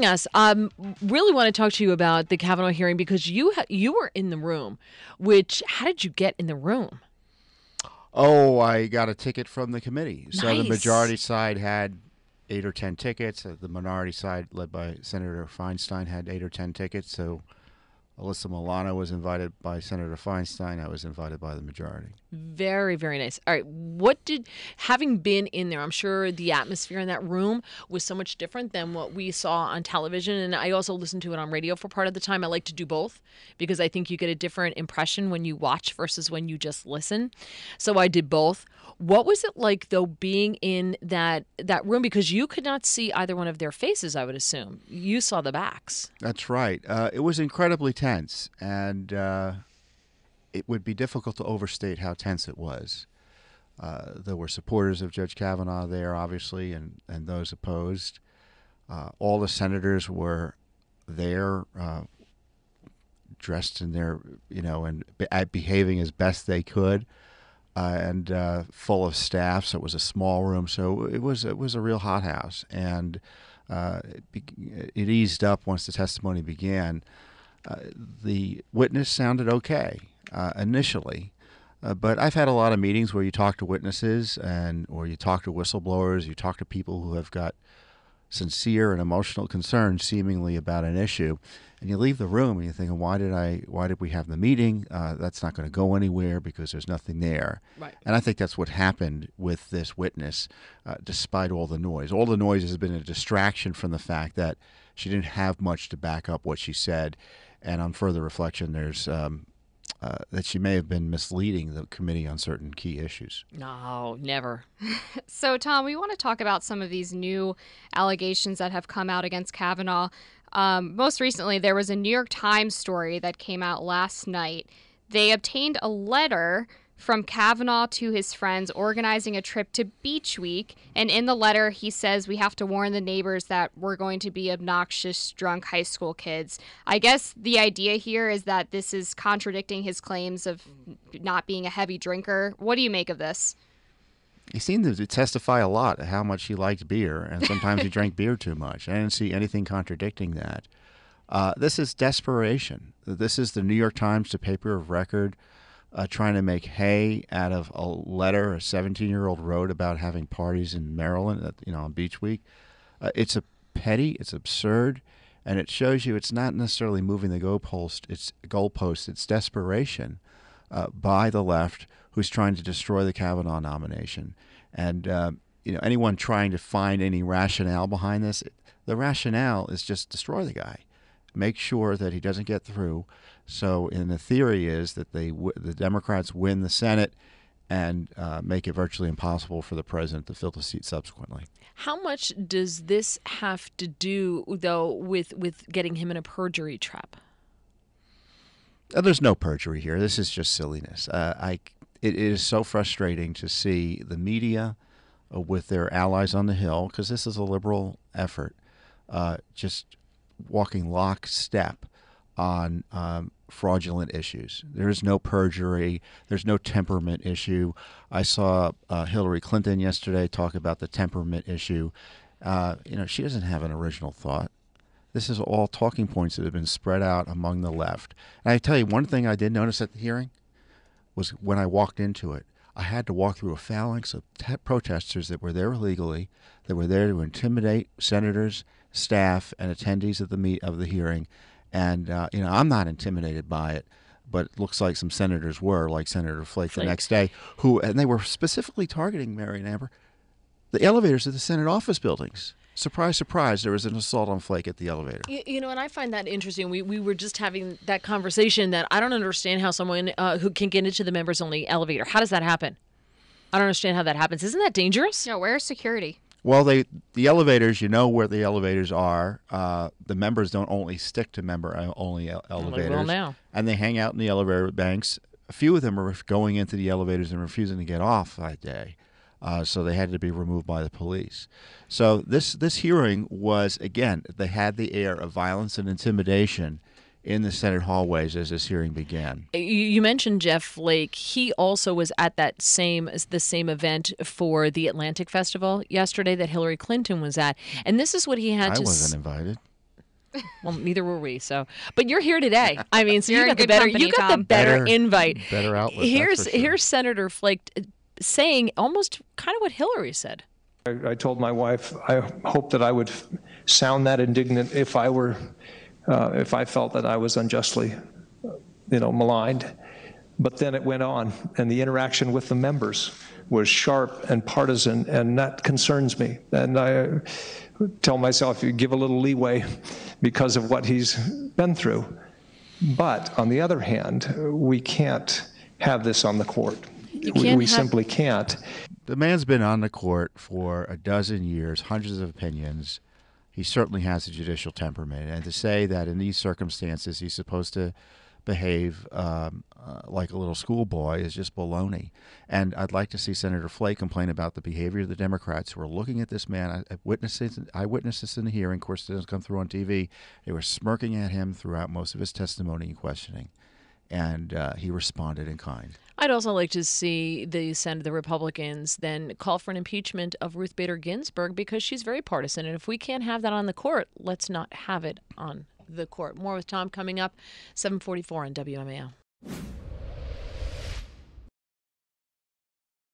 joining us. Really want to talk to you about the Kavanaugh hearing because you were in the room. How did you get in the room? Oh, I got a ticket from the committee. So the Nice. majority side had 8 or 10 tickets. The minority side, led by Senator Feinstein, had 8 or 10 tickets. So Alyssa Milano was invited by Senator Feinstein. I was invited by the majority. Very, very nice. All right. Having been in there, I'm sure the atmosphere in that room was so much different than what we saw on television. And I also listened to it on radio for part of the time. I like to do both because I think you get a different impression when you watch versus when you just listen. So I did both. What was it like, though, being in that room? Because you could not see either one of their faces, I would assume. You saw the backs. That's right. It was incredibly tense, and it would be difficult to overstate how tense it was. There were supporters of Judge Kavanaugh there, obviously, and those opposed. All the senators were there, dressed in their, and behaving as best they could. And full of staff, so it was a small room. So it was a real hothouse, and it eased up once the testimony began. The witness sounded okay initially, but I've had a lot of meetings where you talk to witnesses or you talk to whistleblowers, you talk to people who have got sincere and emotional concern seemingly about an issue, and you leave the room and you're thinking, why did we have the meeting? That's not going to go anywhere because there's nothing there. Right. And I think that's what happened with this witness, despite all the noise. All the noise has been a distraction from the fact that she didn't have much to back up what she said, and on further reflection, there's that she may have been misleading the committee on certain key issues. No, never. So, Tom, we want to talk about some of these new allegations that have come out against Kavanaugh. Most recently, there was a New York Times story that came out last night. They obtained a letter from Kavanaugh to his friends organizing a trip to Beach Week. And in the letter, he says, we have to warn the neighbors that we're going to be obnoxious, drunk high school kids. I guess the idea here is that this is contradicting his claims of not being a heavy drinker. What do you make of this? He seemed to testify a lot how much he liked beer, and sometimes he drank beer too much. I didn't see anything contradicting that. This is desperation. This is the New York Times, the paper of record, trying to make hay out of a letter a 17-year-old wrote about having parties in Maryland, on Beach Week. It's petty, it's absurd, and it shows you it's not necessarily moving the goalpost. It's desperation by the left, who's trying to destroy the Kavanaugh nomination. And anyone trying to find any rationale behind this, the rationale is just destroy the guy, make sure that he doesn't get through. So, the theory is that the Democrats win the Senate and make it virtually impossible for the president to fill the seat subsequently. How much does this have to do, though, with getting him in a perjury trap? There's no perjury here. This is just silliness. It is so frustrating to see the media with their allies on the Hill, because this is a liberal effort, just walking lockstep on fraudulent issues. There is no perjury. There's no temperament issue. I saw Hillary Clinton yesterday talk about the temperament issue. She doesn't have an original thought. This is all talking points that have been spread out among the left. And I tell you, one thing I did notice at the hearing was when I walked into it, I had to walk through a phalanx of protesters that were there illegally, that were there to intimidate senators, staff, and attendees of the hearing. And I'm not intimidated by it, but it looks like some senators were, like Senator Flake the next day, and they were specifically targeting, Mary and Amber, the elevators of the Senate office buildings. Surprise, surprise, there was an assault on Flake at the elevator. And I find that interesting. We were just having that conversation that I don't understand how someone who can get into the members-only elevator, how does that happen? I don't understand how that happens. Isn't that dangerous? No, where's security? Well, the elevators, where the elevators are. The members don't only stick to member-only elevators. Well, now. And they hang out in the elevator banks. A few of them are going into the elevators and refusing to get off that day. So they had to be removed by the police. So this hearing was, again, they had the air of violence and intimidation in the Senate hallways as this hearing began. You mentioned Jeff Flake. He also was at the same event for the Atlantic Festival yesterday that Hillary Clinton was at. And this is what he had I wasn't invited. Well, neither were we. So, but you're here today. I mean, so You're you in got the good better, company, you got the Tom. better invite. Better outlet. That's for sure. Here's Senator Flake saying almost kind of what Hillary said. I told my wife I hoped that I would sound that indignant if I felt that I was unjustly, maligned. But then it went on, and the interaction with the members was sharp and partisan, and that concerns me. And I tell myself, you give a little leeway because of what he's been through. But on the other hand, we can't have this on the court. We simply can't. The man's been on the court for a dozen years, hundreds of opinions. He certainly has a judicial temperament. And to say that in these circumstances he's supposed to behave like a little schoolboy is just baloney. And I'd like to see Senator Flake complain about the behavior of the Democrats who are looking at this man. I witnessed this in the hearing. Of course, it doesn't come through on TV. They were smirking at him throughout most of his testimony and questioning. And he responded in kind. I'd also like to see the Republicans then call for an impeachment of Ruth Bader Ginsburg because she's very partisan. And if we can't have that on the court, let's not have it on the court. More with Tom coming up, 7:44 on WMAL.